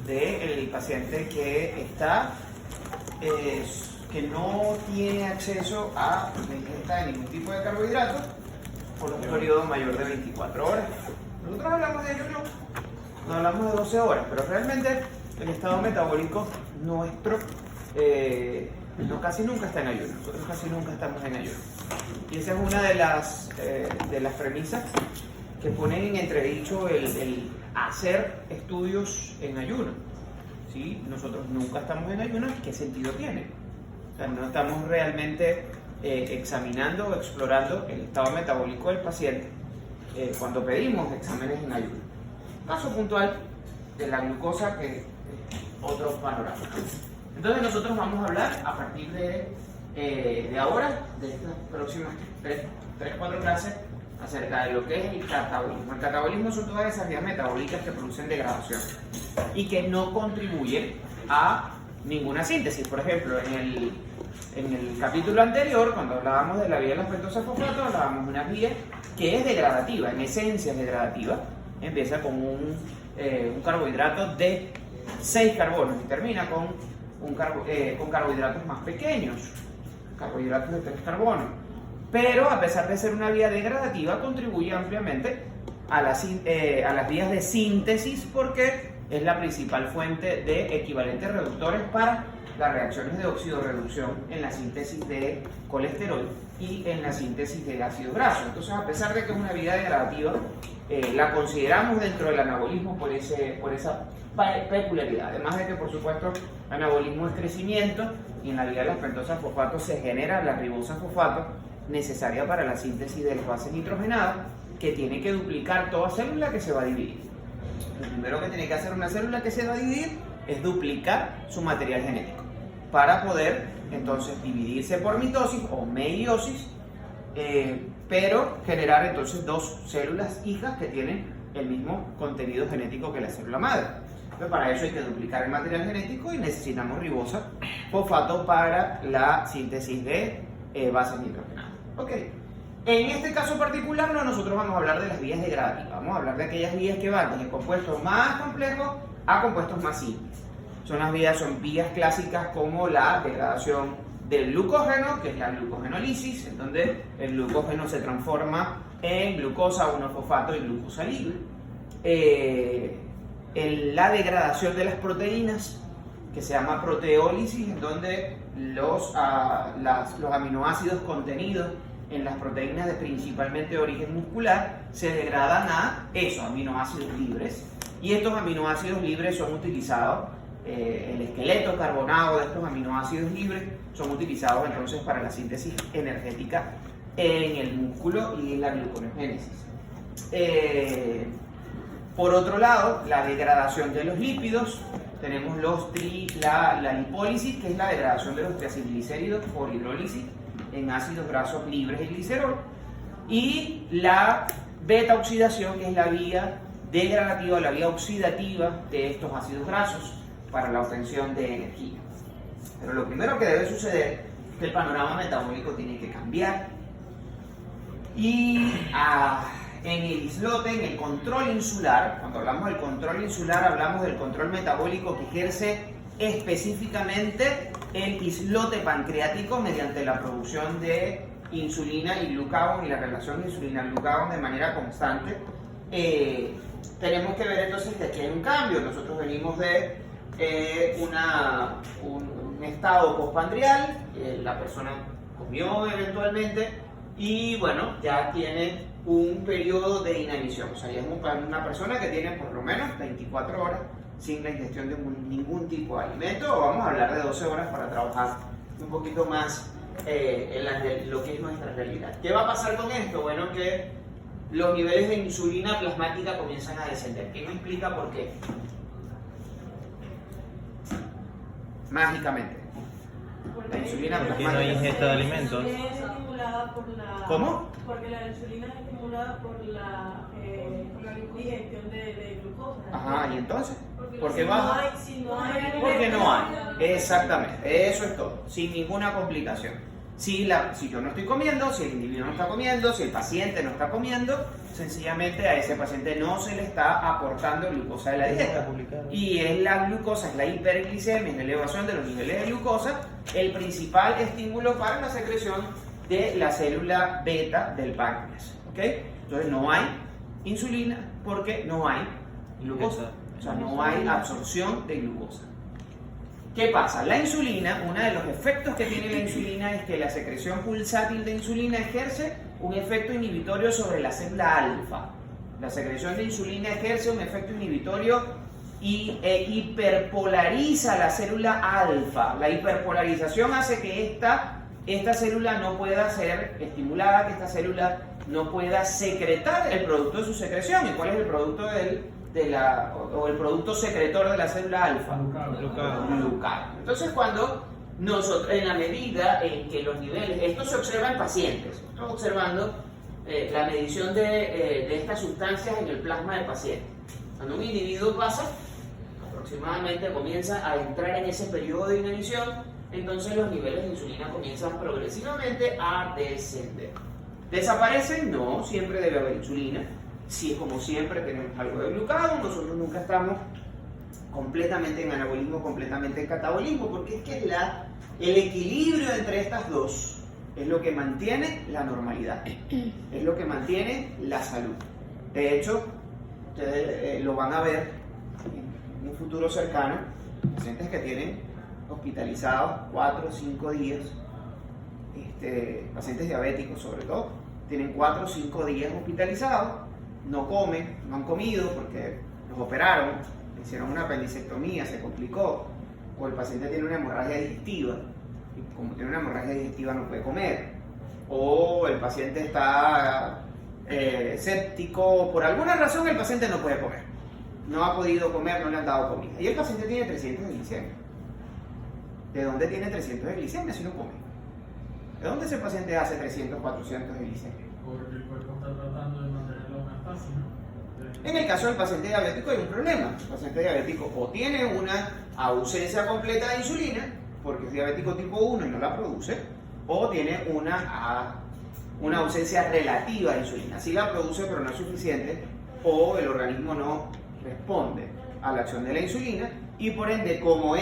del paciente que está, que no tiene acceso a la ingesta de ningún tipo de carbohidratos por un periodo mayor de 24 horas. Nosotros hablamos de ayuno, no hablamos de 12 horas, pero realmente el estado metabólico nuestro casi nunca está en ayuno. Nosotros casi nunca estamos en ayuno. Y esa es una de las premisas que ponen en entredicho el hacer estudios en ayuno. ¿Sí? Nosotros nunca estamos en ayuno, ¿qué sentido tiene? O sea, no estamos realmente examinando o explorando el estado metabólico del paciente cuando pedimos exámenes en ayuno. Caso puntual de la glucosa, que otro panorama. Entonces nosotros vamos a hablar a partir de ahora, de estas próximas 3-4 clases, acerca de lo que es el catabolismo. El catabolismo son todas esas vías metabólicas que producen degradación y que no contribuyen a ninguna síntesis. Por ejemplo, en el capítulo anterior, cuando hablábamos de la vía de las pentosas fosfato, hablábamos de una vía que es degradativa, en esencia es degradativa. Empieza con un carbohidrato de 6 carbonos y termina con carbohidratos más pequeños, carbohidratos de 3 carbonos. Pero a pesar de ser una vía degradativa, contribuye ampliamente a las vías de síntesis, porque es la principal fuente de equivalentes reductores para las reacciones de oxidorreducción en la síntesis de colesterol y en la síntesis de ácidos grasos. Entonces, a pesar de que es una vía degradativa, la consideramos dentro del anabolismo por esa peculiaridad. Además de que, por supuesto, anabolismo es crecimiento, y en la vía de las pentosas fosfato se genera la ribosa fosfato necesaria para la síntesis de las bases nitrogenadas, que tiene que duplicar toda célula que se va a dividir. Lo primero que tiene que hacer una célula que se va a dividir es duplicar su material genético para poder entonces dividirse por mitosis o meiosis, pero generar entonces 2 células hijas que tienen el mismo contenido genético que la célula madre. Entonces, para eso hay que duplicar el material genético y necesitamos ribosa fosfato para la síntesis de bases nitrogenadas. Ok. En este caso particular, nosotros vamos a hablar de las vías degradativas. Vamos a hablar de aquellas vías que van desde compuestos más complejos a compuestos más simples. Son vías clásicas como la degradación del glucógeno, que es la glucogenólisis, en donde el glucógeno se transforma en glucosa, 1-fosfato y glucosa libre. La degradación de las proteínas, que se llama proteólisis, en donde los aminoácidos contenidos en las proteínas principalmente de origen muscular se degradan a esos aminoácidos libres, y estos aminoácidos libres son utilizados, el esqueleto carbonado de estos aminoácidos libres son utilizados entonces para la síntesis energética en el músculo y en la gluconeogénesis. Por otro lado, la degradación de los lípidos, tenemos la lipólisis, que es la degradación de los triacilglicéridos por hidrólisis en ácidos grasos libres y glicerol, y la beta oxidación, que es la vía degradativa, la vía oxidativa de estos ácidos grasos para la obtención de energía. Pero lo primero que debe suceder es que el panorama metabólico tiene que cambiar, y en el islote, en el control insular, cuando hablamos del control insular, hablamos del control metabólico que ejerce específicamente el islote pancreático mediante la producción de insulina y glucagón y la relación de insulina-glucagón de manera constante. Tenemos que ver entonces que aquí hay un cambio. Nosotros venimos de un estado postpandrial, la persona comió eventualmente y bueno, ya tiene un periodo de inanición. O sea, ya es una persona que tiene por lo menos 24 horas sin la ingestión de ningún tipo de alimento, o vamos a hablar de 12 horas para trabajar un poquito más en lo que es nuestra realidad. ¿Qué va a pasar con esto? Bueno, que los niveles de insulina plasmática comienzan a descender. ¿Qué no implica por qué? Mágicamente. La insulina Porque no hay ingesta de alimentos. ¿Cómo? Porque la insulina es estimulada por la digestión de glucosa. Ajá, ¿y entonces? ¿Por qué si baja? No hay, Porque no hay. Exactamente, eso es todo, sin ninguna complicación. Si yo no estoy comiendo, si el individuo no está comiendo, si el paciente no está comiendo, sencillamente a ese paciente no se le está aportando glucosa de la dieta. Y es la glucosa, es la hiperglicemia, es la elevación de los niveles de glucosa, el principal estímulo para la secreción de la célula beta del páncreas. ¿Okay? Entonces no hay insulina porque no hay glucosa. O sea, no hay absorción de glucosa. ¿Qué pasa? La insulina, uno de los efectos que tiene la insulina es que la secreción pulsátil de insulina ejerce un efecto inhibitorio sobre la célula alfa. La secreción de insulina ejerce un efecto inhibitorio e hiperpolariza la célula alfa. La hiperpolarización hace que esta célula no pueda ser estimulada, que esta célula no pueda secretar el producto de su secreción. ¿Y cuál es el producto el producto secretor de la célula alfa? Glucagón. Entonces, cuando nosotros, en la medida en que los niveles, esto se observa en pacientes, estamos observando la medición de estas sustancias en el plasma del paciente. Cuando un individuo pasa, aproximadamente comienza a entrar en ese periodo de inanición, entonces los niveles de insulina comienzan progresivamente a descender. ¿Desaparecen? No, siempre debe haber insulina. Si como siempre tenemos algo de glucagón, nosotros nunca estamos completamente en anabolismo, completamente en catabolismo, porque es que el equilibrio entre estas dos es lo que mantiene la normalidad, es lo que mantiene la salud. De hecho, ustedes lo van a ver en un futuro cercano, pacientes que tienen hospitalizados 4 o 5 días, pacientes diabéticos sobre todo, tienen 4 o 5 días hospitalizados, no comen, no han comido porque los operaron, hicieron una apendicectomía, se complicó, o el paciente tiene una hemorragia digestiva, y como tiene una hemorragia digestiva no puede comer, o el paciente está séptico, por alguna razón el paciente no puede comer, no ha podido comer, no le han dado comida, y el paciente tiene 300 de glicemia. ¿De dónde tiene 300 de glicemia si no come? ¿De dónde ese paciente hace 300, 400 de glicemia? Porque el cuerpo está tratando de mantener la homeostasis, ¿no? En el caso del paciente diabético hay un problema. El paciente diabético o tiene una ausencia completa de insulina, porque es diabético tipo 1 y no la produce, o tiene una ausencia relativa de insulina. Sí la produce pero no es suficiente, o el organismo no responde a la acción de la insulina, y por ende, como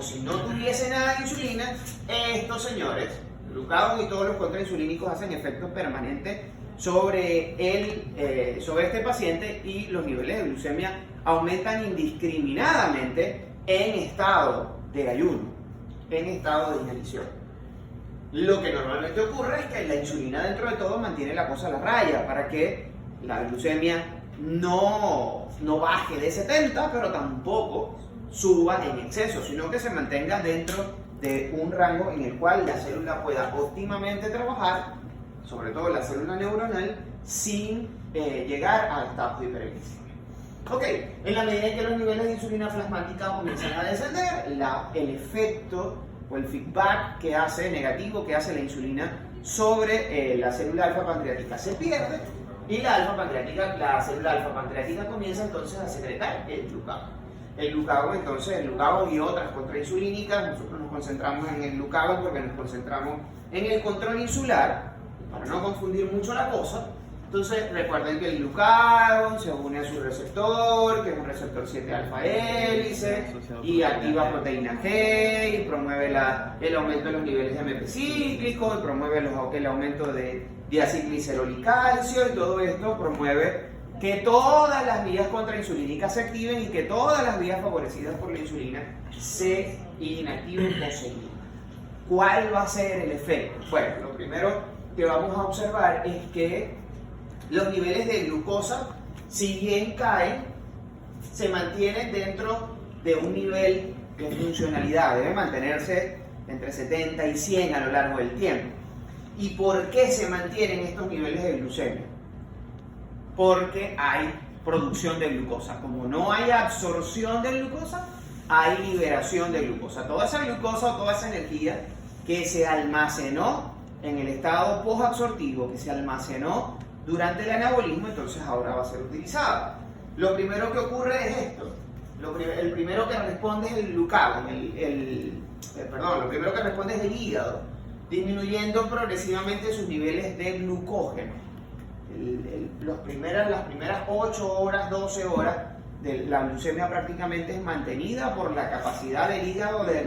si no tuviese nada de insulina, estos señores, glucagón y todos los contrainsulínicos, hacen efecto permanente sobre este paciente, y los niveles de glucemia aumentan indiscriminadamente en estado de ayuno, en estado de inanición. Lo que normalmente ocurre es que la insulina, dentro de todo, mantiene la cosa a la raya para que la glucemia no baje de 70, pero tampoco suba en exceso, sino que se mantenga dentro de un rango en el cual la célula pueda óptimamente trabajar, sobre todo la célula neuronal, sin llegar a estados de hiperglicemia. Ok, en la medida en que los niveles de insulina plasmática comienzan a descender, el efecto o el feedback negativo que hace la insulina sobre la célula alfa pancreática se pierde, y la célula alfa pancreática comienza entonces a secretar el glucagón. El glucagón y otras contrainsulínicas, nosotros nos concentramos en el glucagón porque nos concentramos en el control insular, para no confundir mucho la cosa. Entonces recuerden que el glucagón se une a su receptor, que es un receptor 7 alfa hélice, y activa proteína G, y promueve el aumento de los niveles de AMP cíclico, y promueve el aumento de diacilglicerol y calcio, y todo esto promueve que todas las vías contrainsulínicas se activen y que todas las vías favorecidas por la insulina se inactiven o se inhiban. ¿Cuál va a ser el efecto? Bueno, lo primero que vamos a observar es que los niveles de glucosa, si bien caen, se mantienen dentro de un nivel de funcionalidad, debe mantenerse entre 70 y 100 a lo largo del tiempo. ¿Y por qué se mantienen estos niveles de glucemia? Porque hay producción de glucosa. Como no hay absorción de glucosa, hay liberación de glucosa. Toda esa glucosa o toda esa energía que se almacenó en el estado posabsortivo, que se almacenó durante el anabolismo, entonces ahora va a ser utilizada. Lo primero que ocurre es esto. El primero que responde es el glucagón, lo primero que responde es el hígado, disminuyendo progresivamente sus niveles de glucógeno. Las primeras 8 horas, 12 horas, la glucemia prácticamente es mantenida por la capacidad del hígado de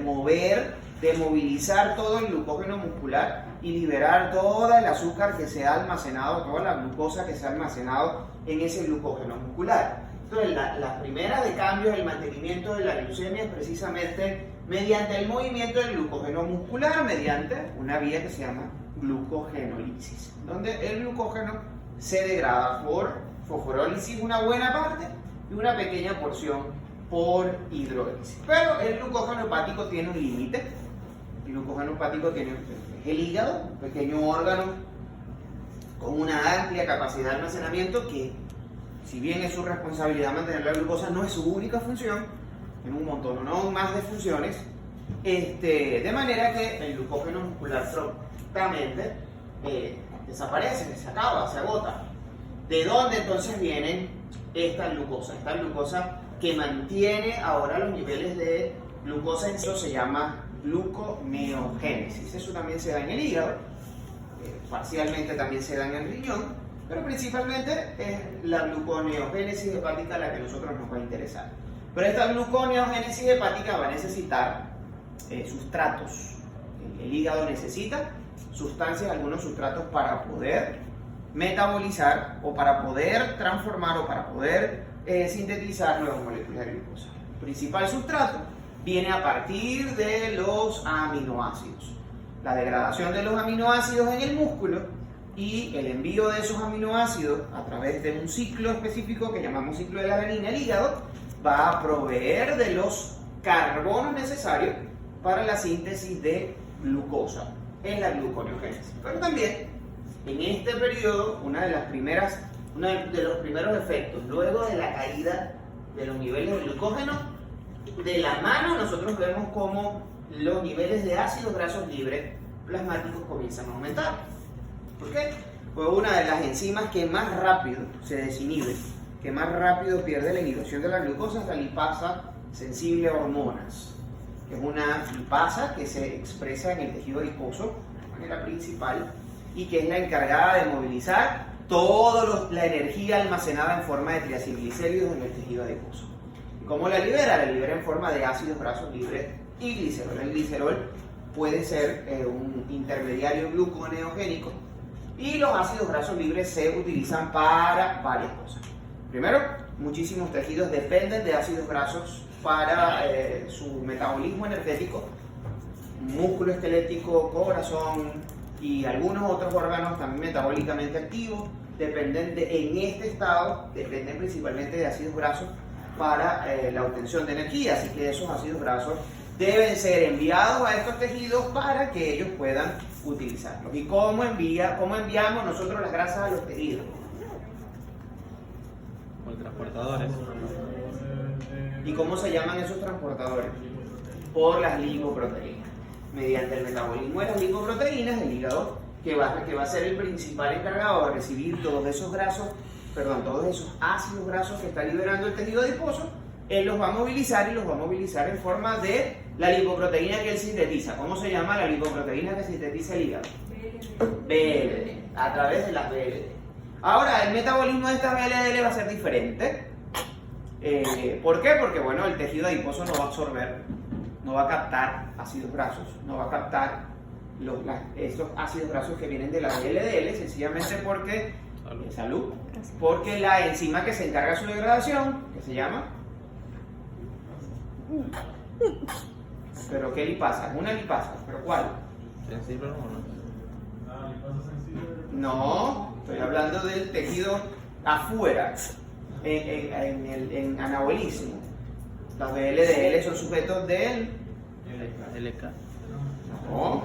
movilizar todo el glucógeno muscular y liberar todo el azúcar que se ha almacenado, toda la glucosa que se ha almacenado en ese glucógeno muscular. Entonces, la primera de cambio del mantenimiento de la glucemia es precisamente mediante el movimiento del glucógeno muscular, mediante una vía que se llama glucogenólisis, donde el glucógeno se degrada por fosforólisis una buena parte y una pequeña porción por hidrólisis. Pero el glucógeno hepático tiene un límite. El glucógeno hepático es el hígado, un pequeño órgano con una amplia capacidad de almacenamiento que, si bien es su responsabilidad mantener la glucosa, no es su única función, tiene un montón más de funciones, de manera que el glucógeno muscular prontamente desaparece, se acaba, se agota. ¿De dónde entonces viene esta glucosa? Esta glucosa que mantiene ahora los niveles de glucosa, eso se llama gluconeogénesis. Eso también se da en el hígado, parcialmente también se da en el riñón, pero principalmente es la gluconeogénesis hepática la que a nosotros nos va a interesar. Pero esta gluconeogénesis hepática va a necesitar sustratos. El hígado necesita sustancias, algunos sustratos para poder metabolizar o para poder transformar o para poder sintetizar nuevas moléculas de glucosa. El principal sustrato viene a partir de los aminoácidos. La degradación de los aminoácidos en el músculo y el envío de esos aminoácidos a través de un ciclo específico que llamamos ciclo de la adenina al hígado va a proveer de los carbonos necesarios para la síntesis de glucosa en la gluconeogénesis. Pero también en este periodo, uno de los primeros efectos, luego de la caída de los niveles de glucógeno, de la mano nosotros vemos cómo los niveles de ácidos grasos libres plasmáticos comienzan a aumentar. ¿Por qué? Pues una de las enzimas que más rápido se desinhibe, que más rápido pierde la inhibición de la glucosa, es la lipasa sensible a hormonas, que es una lipasa que se expresa en el tejido adiposo de manera principal y que es la encargada de movilizar toda la energía almacenada en forma de triacilglicéridos en el tejido adiposo. ¿Y cómo la libera? La libera en forma de ácidos grasos libres y glicerol. El glicerol puede ser un intermediario gluconeogénico y los ácidos grasos libres se utilizan para varias cosas. Primero, muchísimos tejidos dependen de ácidos grasos para su metabolismo energético. Músculo esquelético, corazón y algunos otros órganos también metabólicamente activos dependen en este estado, dependen principalmente de ácidos grasos para la obtención de energía. Así que esos ácidos grasos deben ser enviados a estos tejidos para que ellos puedan utilizarlos. ¿Y cómo enviamos nosotros las grasas a los tejidos? Por transportadores. ¿Y cómo se llaman esos transportadores? Por las lipoproteínas. Mediante el metabolismo de las lipoproteínas, el hígado, que va a ser el principal encargado de recibir todos esos ácidos grasos que está liberando el tejido adiposo, él los va a movilizar y los va a movilizar en forma de la lipoproteína que él sintetiza. ¿Cómo se llama la lipoproteína que sintetiza el hígado? BLD, a través de las BLD. Ahora, el metabolismo de estas BLD va a ser diferente. ¿Por qué? Porque bueno, el tejido adiposo no va a absorber, no va a captar ácidos grasos, no va a captar estos ácidos grasos que vienen de la LDL, sencillamente porque porque la enzima que se encarga de su degradación, que se llama, ¿pero qué lipasa? Es una lipasa, ¿pero cuál? ¿Sensible o no? Ah, lipasa sensible. No, estoy hablando del tejido afuera, en anabolismo. Las BLDL son sujetos del LK. no,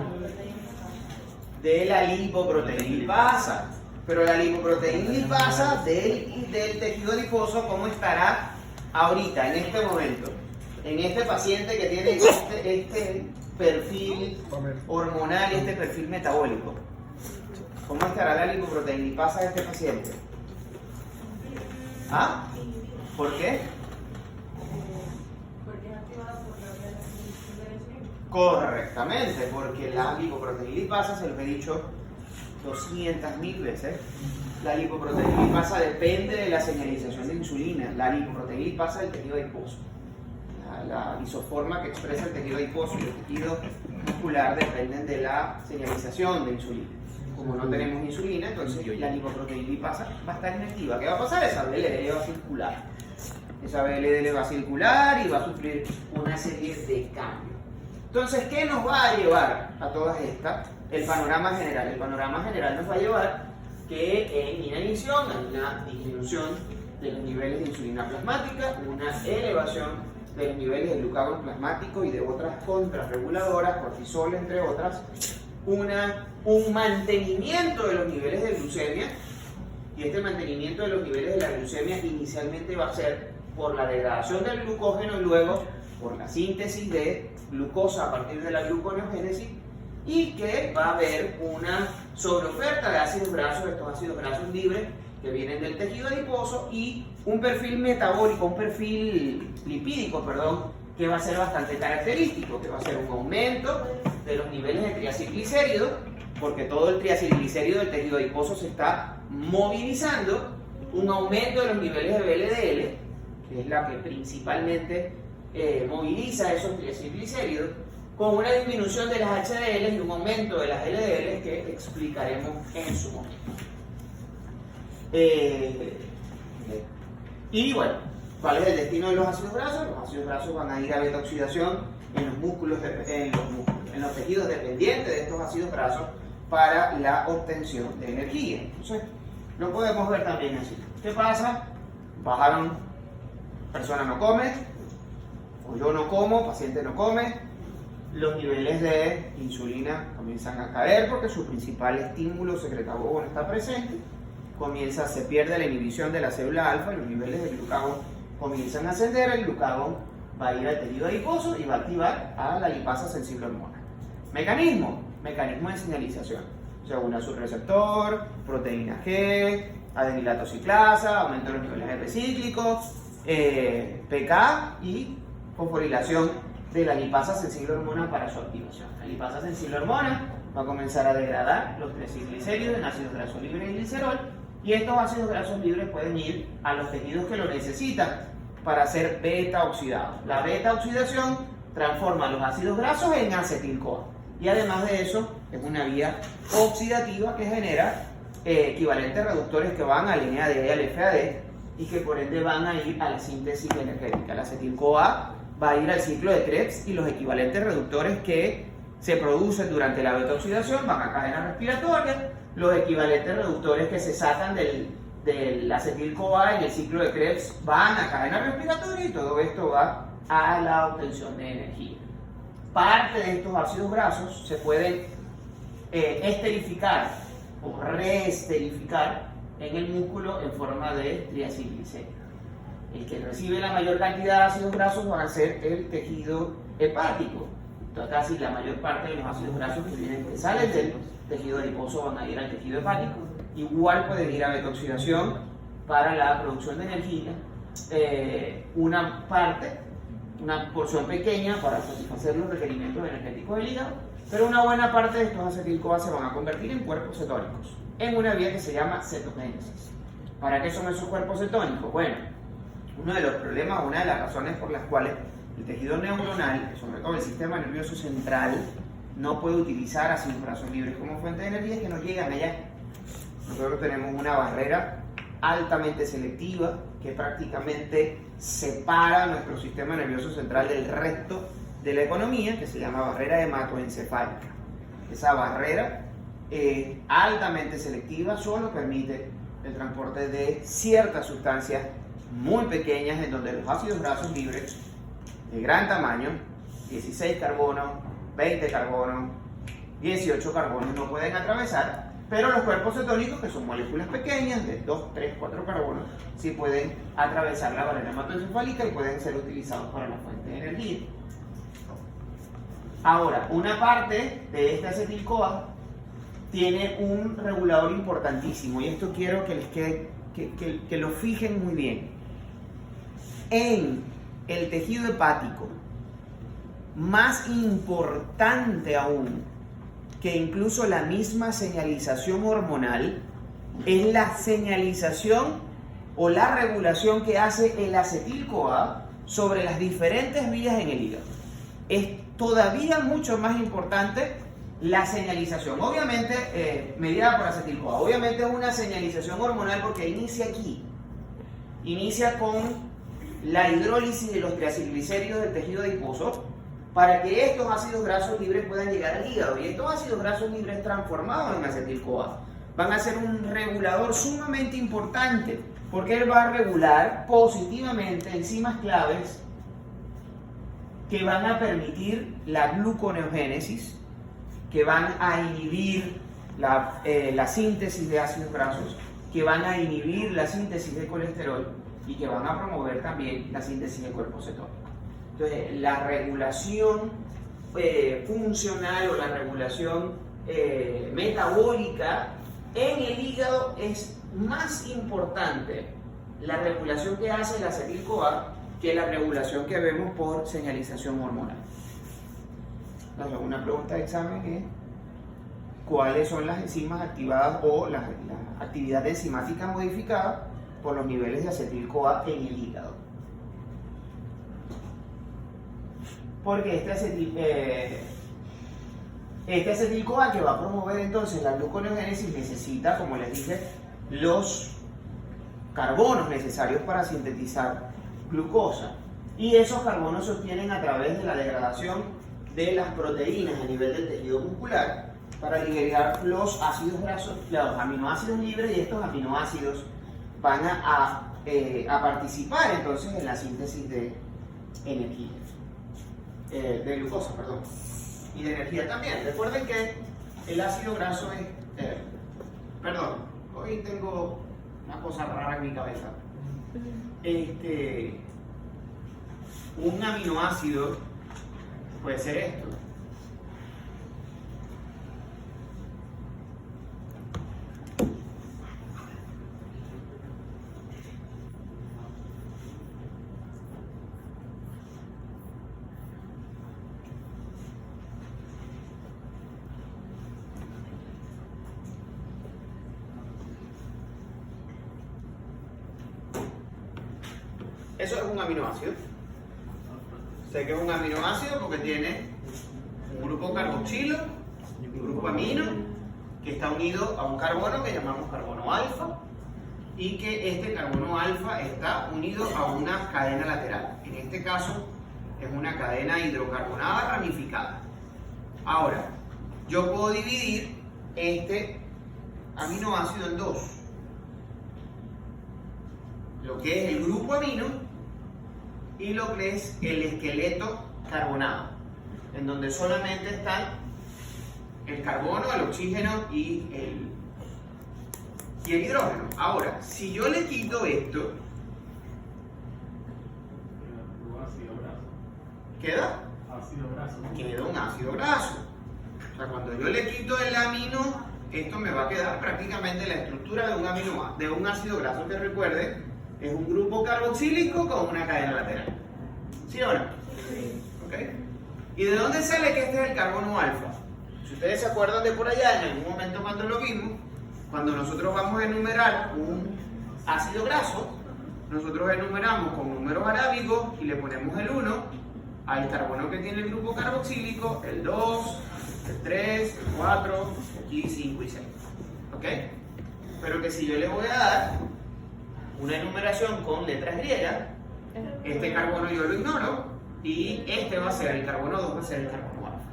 de la lipoproteína lipasa. Pero la lipoproteína lipasa del tejido adiposo, ¿cómo estará ahorita, en este momento? En este paciente que tiene este perfil hormonal y este perfil metabólico. ¿Cómo estará la lipoproteína lipasa de este paciente? ¿Ah? ¿Por qué? Porque es activada por la vía de la Correctamente, porque la lipoproteinilipasa, se los he dicho 200.000 veces, la lipoproteinilipasa depende de la señalización de insulina. La lipoproteinilipasa del tejido adiposo. La isoforma que expresa el tejido adiposo y el tejido muscular dependen de la señalización de insulina. Como no tenemos insulina, entonces la lipoproteinilipasa va a estar inactiva. ¿Qué va a pasar? Esa BLDL va a circular. Esa BLDL va a circular y va a sufrir una serie de cambios. Entonces, ¿qué nos va a llevar a todas estas? El panorama general. El panorama general nos va a llevar que en inanición hay una disminución de los niveles de insulina plasmática, una elevación de los niveles de glucagón plasmático y de otras contrarreguladoras, cortisol entre otras, un mantenimiento de los niveles de glucemia, y este mantenimiento de los niveles de la glucemia inicialmente va a ser por la degradación del glucógeno y luego por la síntesis de glucosa a partir de la gluconeogénesis, y que va a haber una sobreoferta de ácidos grasos, estos ácidos grasos libres que vienen del tejido adiposo, y un perfil metabólico, un perfil lipídico, perdón, que va a ser bastante característico, que va a ser un aumento de los niveles de triacilglicérido, porque todo el triacilglicérido del tejido adiposo se está movilizando, un aumento de los niveles de BLDL, que es la que principalmente moviliza esos triacilglicéridos, con una disminución de las HDL y un aumento de las LDL que explicaremos en su momento. Y bueno, ¿cuál es el destino de los ácidos grasos? Los ácidos grasos van a ir a beta oxidación en los músculos, en los tejidos dependientes de estos ácidos grasos para la obtención de energía. Entonces, lo podemos ver también así. ¿Qué pasa? Bajaron, persona no come, o yo no como, paciente no come, los niveles de insulina comienzan a caer porque su principal estímulo secretado no está presente, se pierde la inhibición de la célula alfa y los niveles de glucagón comienzan a ascender, el glucagón va a ir al tejido adiposo y va a activar a la lipasa sensible hormona. Mecanismo de señalización. O sea, un subreceptor, proteína G, adenilato ciclasa, aumento de los niveles de recíclicos, PK y fosforilación de la lipasa sensible hormona para su activación. La lipasa sensible hormona va a comenzar a degradar los triacilglicéridos en ácidos grasos libres y glicerol, y estos ácidos grasos libres pueden ir a los tejidos que lo necesitan para ser beta oxidados. La beta oxidación transforma los ácidos grasos en acetil-CoA, y además de eso es una vía oxidativa que genera equivalentes reductores que van a la línea de al FAD y que por ende van a ir a la síntesis energética. El acetil-CoA va a ir al ciclo de Krebs y los equivalentes reductores que se producen durante la beta oxidación van a cadena respiratoria. Los equivalentes reductores que se sacan del acetil-CoA y el ciclo de Krebs van a cadena respiratoria, y todo esto va a la obtención de energía. Parte de estos ácidos grasos se pueden esterificar o reesterificar en el músculo en forma de triacilglicéridos. El que recibe la mayor cantidad de ácidos grasos va a ser el tejido hepático. Entonces, casi la mayor parte de los ácidos grasos que salen del tejido adiposo van a ir al tejido hepático. Igual pueden ir a beta-oxidación para la producción de energía. Una porción pequeña para satisfacer los requerimientos energéticos del hígado, pero una buena parte de estos acetil-CoA se van a convertir en cuerpos cetónicos, en una vía que se llama cetogénesis. ¿Para qué son esos cuerpos cetónicos? Bueno, uno de los problemas, una de las razones por las cuales el tejido neuronal, sobre todo el sistema nervioso central, no puede utilizar ácidos grasos libres como fuente de energía es que no llegan allá. Nosotros tenemos una barrera altamente selectiva que prácticamente separa nuestro sistema nervioso central del resto de la economía, que se llama barrera hematoencefálica. Esa barrera altamente selectiva solo permite el transporte de ciertas sustancias muy pequeñas, en donde los ácidos grasos libres de gran tamaño, 16 carbonos, 20 carbonos, 18 carbonos, no pueden atravesar, pero los cuerpos cetónicos, que son moléculas pequeñas de 2, 3, 4 carbonos, sí pueden atravesar la barrera hematoencefálica y pueden ser utilizados para la fuente de energía. Ahora, una parte de este acetil-CoA tiene un regulador importantísimo, y esto quiero que les quede, que lo fijen muy bien. En el tejido hepático, más importante aún que incluso la misma señalización hormonal es la señalización o la regulación que hace el acetil-CoA sobre las diferentes vías en el hígado. Es todavía mucho más importante la señalización, obviamente mediada por acetil-CoA. Obviamente es una señalización hormonal porque inicia aquí, inicia con la hidrólisis de los triacilglicéridos del tejido adiposo para que estos ácidos grasos libres puedan llegar al hígado, y estos ácidos grasos libres transformados en acetil-CoA van a ser un regulador sumamente importante porque él va a regular positivamente enzimas claves que van a permitir la gluconeogénesis, que van a inhibir la síntesis de ácidos grasos, que van a inhibir la síntesis de colesterol y que van a promover también la síntesis de cuerpos cetónicos. Entonces, la regulación funcional o la regulación metabólica en el hígado es más importante la regulación que hace el acetil-CoA que la regulación que vemos por señalización hormonal. Una pregunta de examen es ¿cuáles son las enzimas activadas o la actividad enzimática modificada por los niveles de acetil-CoA en el hígado? Porque este acetil-CoA que va a promover entonces la gluconeogénesis necesita, como les dije, los carbonos necesarios para sintetizar glucosa, y esos carbonos se obtienen a través de la degradación de las proteínas a nivel del tejido muscular para liberar los ácidos grasos, los aminoácidos libres, y estos aminoácidos van a participar entonces en la síntesis de energía, de glucosa, perdón, y de energía también. Recuerden que el ácido graso es, perdón, hoy tengo una cosa rara en mi cabeza. Un aminoácido puede ser esto. Eso es un aminoácido. Sé que es un aminoácido porque tiene un grupo carboxilo, un grupo amino, que está unido a un carbono que llamamos carbono alfa, y que este carbono alfa está unido a una cadena lateral. En este caso es una cadena hidrocarbonada ramificada. Ahora, yo puedo dividir este aminoácido en dos. Lo que es el grupo amino y lo que es el esqueleto carbonado, en donde solamente están el carbono, el oxígeno y el hidrógeno. Ahora, si yo le quito esto, ¿queda? Ácido graso. Queda un ácido graso. O sea, cuando yo le quito el amino, esto me va a quedar prácticamente la estructura de un ácido graso, que recuerden, es un grupo carboxílico con una cadena lateral. ¿Sí o no? ¿Ok? ¿Y de dónde sale que este es el carbono alfa? Si ustedes se acuerdan de por allá, en algún momento cuando lo vimos, cuando nosotros vamos a enumerar un ácido graso, nosotros enumeramos con números arábigos y le ponemos el 1 al carbono que tiene el grupo carboxílico, el 2, el 3, el 4, aquí 5 y 6. ¿Ok? Pero que si yo le voy a dar una enumeración con letras griegas, este carbono yo lo ignoro y este va a ser el carbono 2, va a ser el carbono alfa.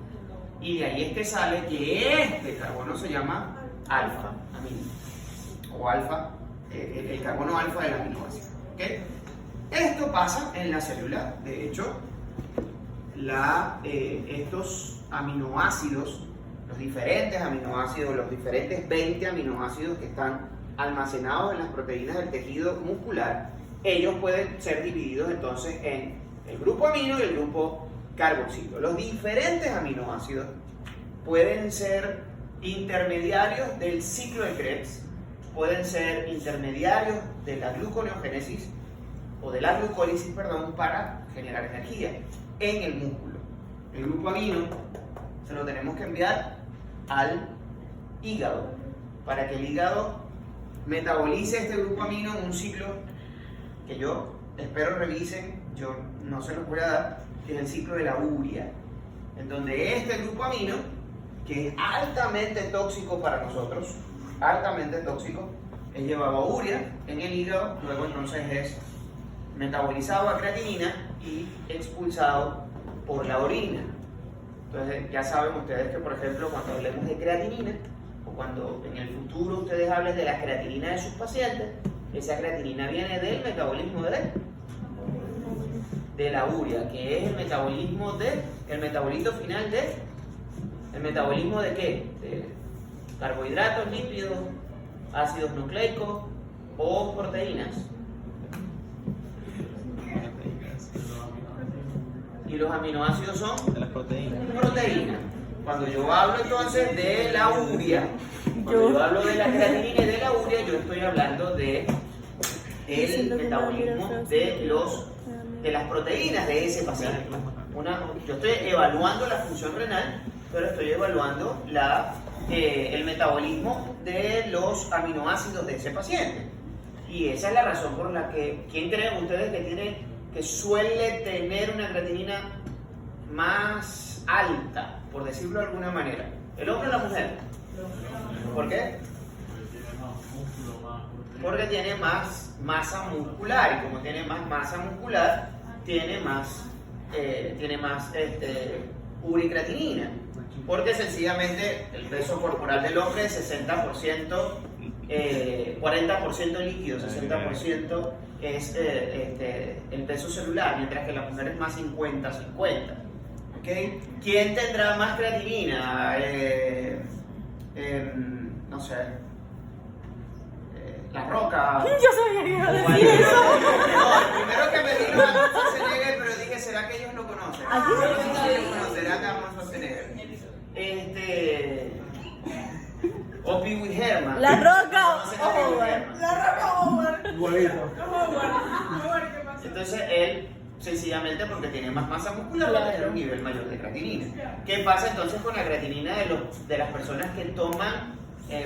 Y de ahí es que sale que este carbono se llama alfa amino, o alfa, el carbono alfa del aminoácido. ¿Okay? Esto pasa en la célula. De hecho, estos aminoácidos, los diferentes aminoácidos, los diferentes 20 aminoácidos que están almacenados en las proteínas del tejido muscular, ellos pueden ser divididos entonces en el grupo amino y el grupo carboxilo. Los diferentes aminoácidos pueden ser intermediarios del ciclo de Krebs, pueden ser intermediarios de la gluconeogénesis o de la glucólisis, perdón, para generar energía en el músculo. el grupo amino se lo tenemos que enviar al hígado para que el hígado metabolice este grupo amino en un ciclo que yo espero revisen, yo no se los voy a dar, que es el ciclo de la urea, en donde este grupo amino, que es altamente tóxico para nosotros, altamente tóxico, es llevado a urea en el hígado, luego entonces es metabolizado a creatinina y expulsado por la orina. Entonces ya saben ustedes que, por ejemplo, cuando hablemos de creatinina, o cuando en el futuro ustedes hablen de la creatinina de sus pacientes, esa creatinina viene del metabolismo de la urea, que es el metabolismo el metabolito final ¿el metabolismo de qué? De carbohidratos, lípidos, ácidos nucleicos o proteínas. Y los aminoácidos son De las proteínas. proteínas. Cuando yo hablo entonces de la urea, cuando yo hablo de la creatinina y de la urea, yo estoy hablando de el metabolismo de las proteínas de ese paciente. Yo estoy evaluando la función renal, pero estoy evaluando el metabolismo de los aminoácidos de ese paciente. Y esa es la razón por la que, ¿quién creen ustedes que suele tener una creatinina más alta, por decirlo de alguna manera? ¿El hombre o la mujer? ¿Por qué? Porque tiene más masa muscular, y como tiene más masa muscular, tiene más uricreatinina, porque sencillamente el peso corporal del hombre es 60%, 40% líquido, 60% es el peso celular, mientras que la mujer es más 50-50. ¿Okay? ¿Quién tendrá más creatinina? No sé. La Roca. Yo sabía que iba a No, decir eso. el primero que me dijo Arnold Schwarzenegger, pero dije, ¿será que ellos lo conocen? Aquí Yo no sé si ellos conocerán a Arnold Schwarzenegger. O Pee Wee Herman. La Roca. ¿Conocen a Pee Wee Herman? La Roca Howard. Igualito. Howard, ¿qué pasa? Entonces él, sencillamente porque tiene más masa muscular, va a tener un nivel mayor de creatinina. ¿Qué pasa entonces con la creatinina de las personas que toman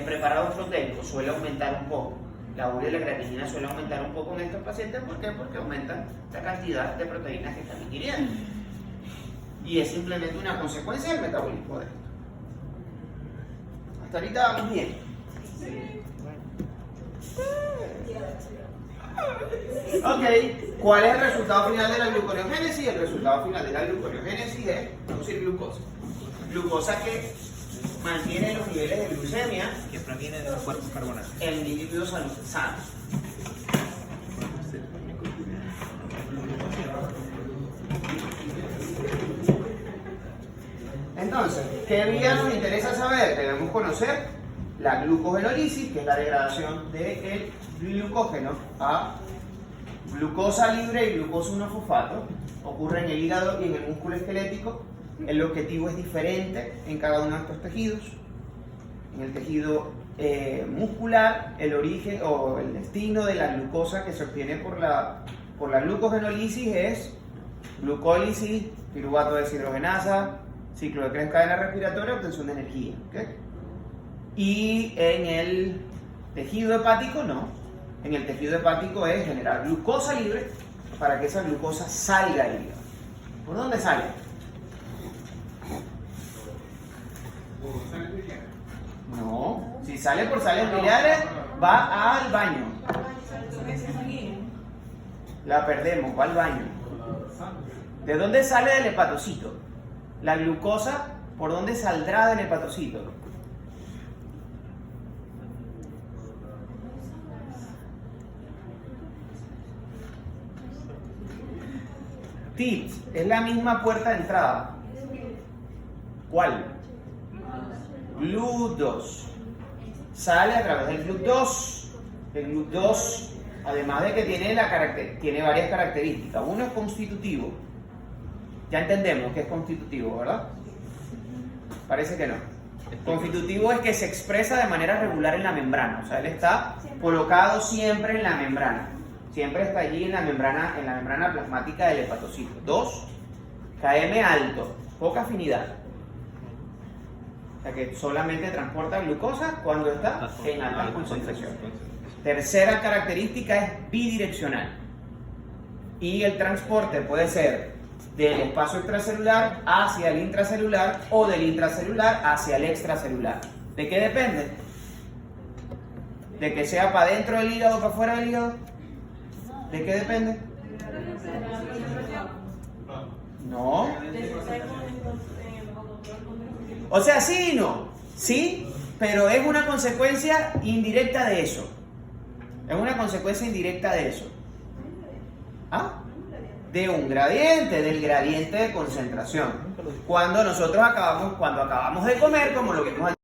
preparados proteicos? Suele aumentar un poco. La urea y la creatinina suele aumentar un poco en estos pacientes. ¿Por qué? Porque aumentan la cantidad de proteínas que están ingiriendo. Y es simplemente una consecuencia del metabolismo de esto. Hasta ahorita vamos bien. Ok, ¿cuál es el resultado final de la gluconeogénesis? El resultado final de la gluconeogénesis es producir glucosa. Glucosa que mantiene los niveles de glucemia Que proviene de los cuerpos carbonatos. en individuos sanos. Entonces, ¿qué vía nos interesa saber? Debemos conocer la glucogenólisis, que es la degradación del glucógeno a glucosa libre y glucosa 1-fosfato. Ocurre en el hígado y en el músculo esquelético. El objetivo es diferente en cada uno de estos tejidos. En el tejido muscular, el origen o el destino de la glucosa que se obtiene por la glucogenólisis es glucólisis, piruvato de deshidrogenasa, ciclo de 3 cadenas respiratorias, obtención de energía. ¿Okay? Y en el tejido hepático no. En el tejido hepático es generar glucosa libre para que esa glucosa salga del hígado. ¿Por dónde sale? No. Si sale por sales biliares, va al baño. La perdemos, va al baño. ¿De dónde sale del hepatocito? La glucosa, ¿por dónde saldrá del hepatocito? Tips, es la misma puerta de entrada. ¿Cuál? GLUT2. Sale a través del GLUT2. El GLUT2, además de que tiene varias características. Uno es constitutivo. Ya entendemos que es constitutivo, ¿verdad? Parece que no. Constitutivo es que se expresa de manera regular en la membrana. O sea, él está colocado siempre en la membrana. Siempre está allí en la membrana plasmática del hepatocito. 2, KM alto. poca afinidad. O sea que solamente transporta glucosa cuando está en alta concentración. Tercera característica es bidireccional. Y el transporte puede ser del espacio extracelular hacia el intracelular o del intracelular hacia el extracelular. ¿De qué depende? ¿De que sea para dentro del hígado o para fuera del hígado? ¿De qué depende? No. O sea, sí y no. Sí, pero es una consecuencia indirecta de eso. Es una consecuencia indirecta de eso. ¿Ah? De un gradiente, del gradiente de concentración. Cuando acabamos de comer, como lo vimos al